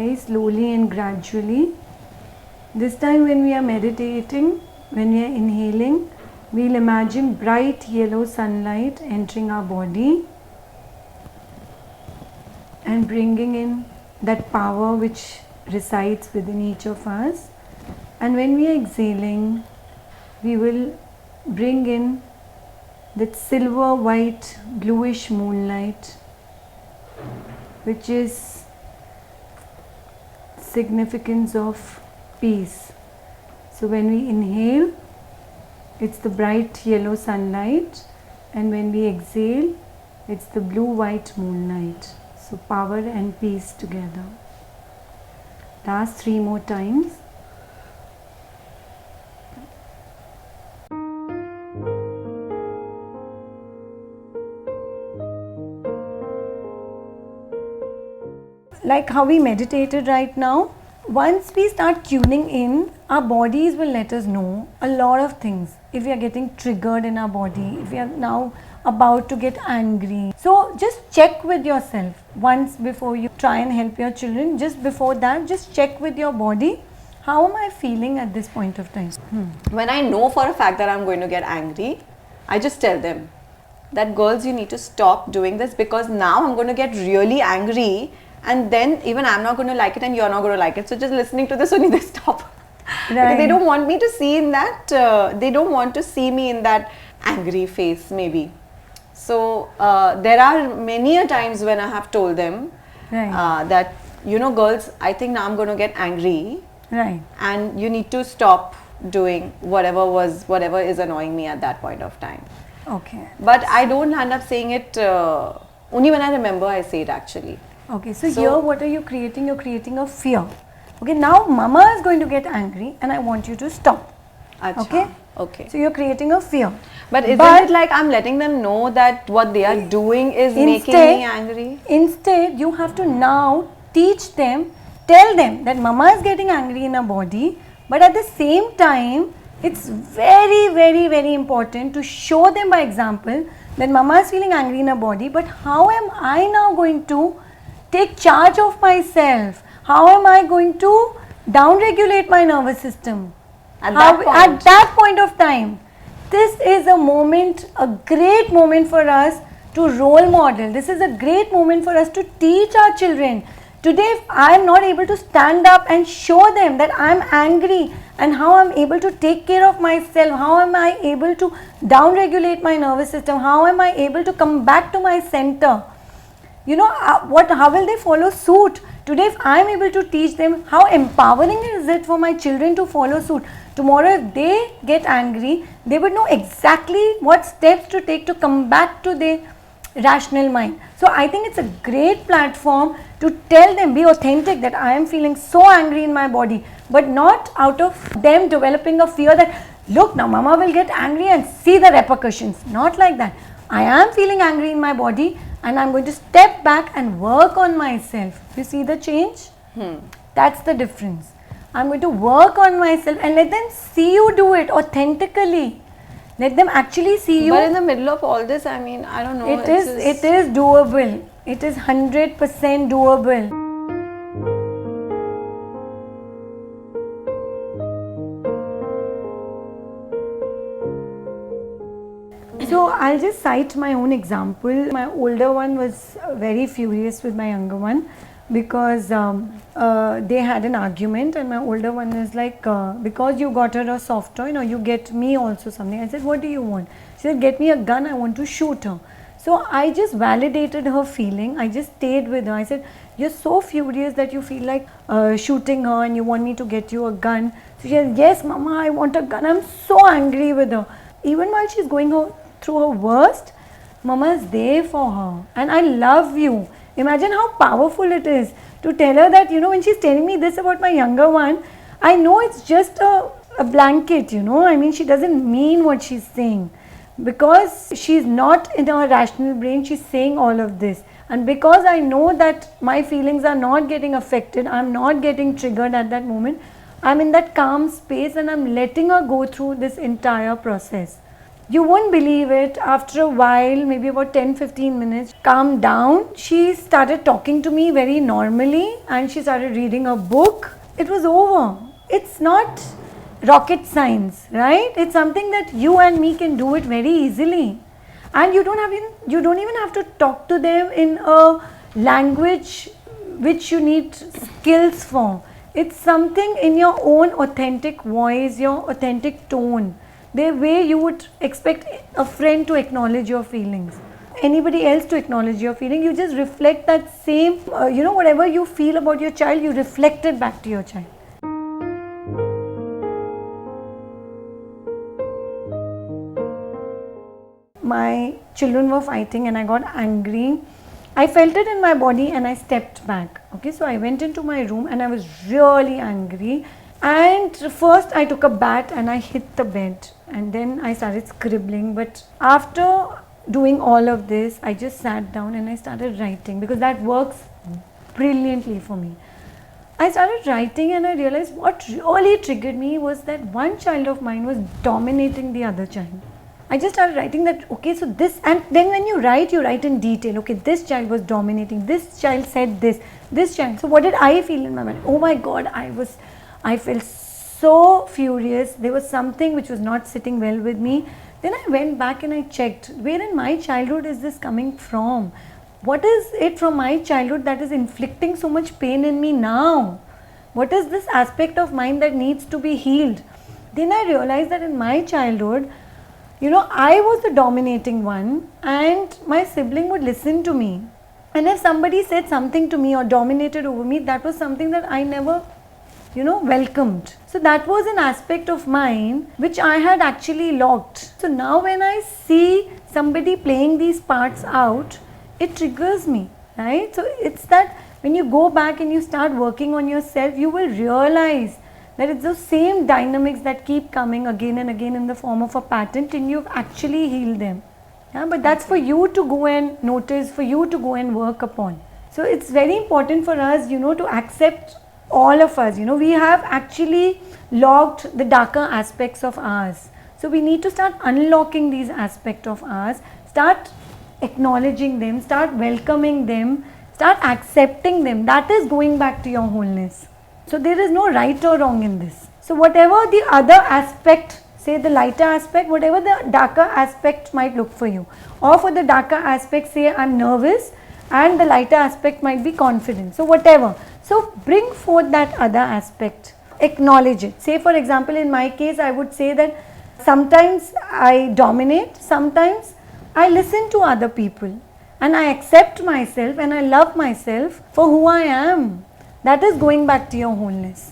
very slowly and gradually. This time when we are meditating, when we are inhaling, we'll imagine bright yellow sunlight entering our body and bringing in that power which resides within each of us. And when we are exhaling, we will bring in that silver white bluish moonlight, which is significance of peace. So when we inhale, it's the bright yellow sunlight, and when we exhale, it's the blue white moonlight. So power and peace together. Last 3 more times. Like how we meditated right now, once we start tuning in, our bodies will let us know a lot of things. If we are getting triggered in our body, if we are now about to get angry. So just check with yourself once before you try and help your children. Just before that, just check with your body. How am I feeling at this point of time? When I know for a fact that I'm going to get angry, I just tell them that girls, you need to stop doing this, because now I'm going to get really angry, and then even I'm not going to like it and you're not going to like it. So just listening to this only, they stop. Right. Because they don't want me to see in that, they don't want to see me in that angry face maybe. So there are many a times when I have told them that, you know, girls, I think now I'm going to get angry. Right. And you need to stop doing whatever is annoying me at that point of time. Okay. But I don't end up saying it only when I remember I say it actually. Okay, so here what are you creating? You're creating a fear. Okay, now mama is going to get angry and I want you to stop. Achha. Okay? Okay. So you're creating a fear. But isn't it like I'm letting them know that what they are doing is making me angry? Instead, you have to now teach them, tell them that mama is getting angry in her body, but at the same time, it's very, very, very important to show them by example that mama is feeling angry in her body, but how am I now going to take charge of myself? How am I going to down-regulate my nervous system? At that point of time, this is a moment, a great moment for us to role model. This is a great moment for us to teach our children. Today, if I am not able to stand up and show them that I am angry and how I am able to take care of myself, how am I able to down-regulate my nervous system, how am I able to come back to my center, you know, how will they follow suit? Today, if I am able to teach them, how empowering is it for my children to follow suit? Tomorrow, if they get angry, they would know exactly what steps to take to come back to their rational mind. So, I think it's a great platform to tell them, be authentic, that I am feeling so angry in my body, but not out of them developing a fear that, look, now mama will get angry and see the repercussions. Not like that. I am feeling angry in my body and I'm going to step back and work on myself. You see the change? That's the difference. I'm going to work on myself and let them see you do it authentically. Let them actually see you. But in the middle of all this, I mean, I don't know. It is doable. It is 100% doable. So I'll just cite my own example. My older one was very furious with my younger one because they had an argument, and my older one is like, because you got her a soft toy, you get me also something. I said, what do you want? She said, get me a gun, I want to shoot her. So I just validated her feeling. I just stayed with her. I said, you're so furious that you feel like shooting her and you want me to get you a gun. So she said, yes mama, I want a gun. I'm so angry with her. Even while she's going through her worst, mama is there for her and I love you. Imagine how powerful it is to tell her that, when she's telling me this about my younger one, I know it's just a blanket, I mean, she doesn't mean what she's saying. Because she's not in her rational brain, she's saying all of this. And because I know that my feelings are not getting affected, I'm not getting triggered at that moment, I'm in that calm space and I'm letting her go through this entire process. You won't believe it, after a while, maybe about 10-15 minutes, calm down. She started talking to me very normally and she started reading a book. It was over. It's not rocket science, right? It's something that you and me can do it very easily. And you don't even have to talk to them in a language which you need skills for. It's something in your own authentic voice, your authentic tone, the way you would expect a friend to acknowledge your feelings, anybody else to acknowledge your feeling. You just reflect that same, whatever you feel about your child, you reflect it back to your child. My children were fighting and I got angry. I felt it in my body and I stepped back. Okay, so I went into my room and I was really angry. And first I took a bat and I hit the bed and then I started scribbling. But after doing all of this, I just sat down and I started writing, because that works brilliantly for me. I started writing and I realized what really triggered me was that one child of mine was dominating the other child. I just started writing that, okay, so this, and then when you write in detail. Okay, this child was dominating, this child said this child. So what did I feel in my mind? Oh my God, I felt so furious. There was something which was not sitting well with me. Then I went back and I checked, where in my childhood is this coming from? What is it from my childhood that is inflicting so much pain in me now? What is this aspect of mine that needs to be healed? Then I realized that in my childhood, I was the dominating one and my sibling would listen to me. And if somebody said something to me or dominated over me, that was something that I never, welcomed. So that was an aspect of mine which I had actually locked. So now when I see somebody playing these parts out, it triggers me, right? So it's that when you go back and you start working on yourself, you will realize that it's those same dynamics that keep coming again and again in the form of a pattern till you've actually healed them. Yeah, but that's for you to go and notice, for you to go and work upon. So it's very important for us, to accept all of us. We have actually locked the darker aspects of ours. So we need to start unlocking these aspects of ours, start acknowledging them, start welcoming them, start accepting them. That is going back to your wholeness. So there is no right or wrong in this. So whatever the other aspect, say the lighter aspect, whatever the darker aspect might look for you. Or for the darker aspect, say I'm nervous, and the lighter aspect might be confident. So whatever. So bring forth that other aspect. Acknowledge it. Say for example, in my case, I would say that sometimes I dominate, sometimes I listen to other people. And I accept myself and I love myself for who I am. That is going back to your wholeness.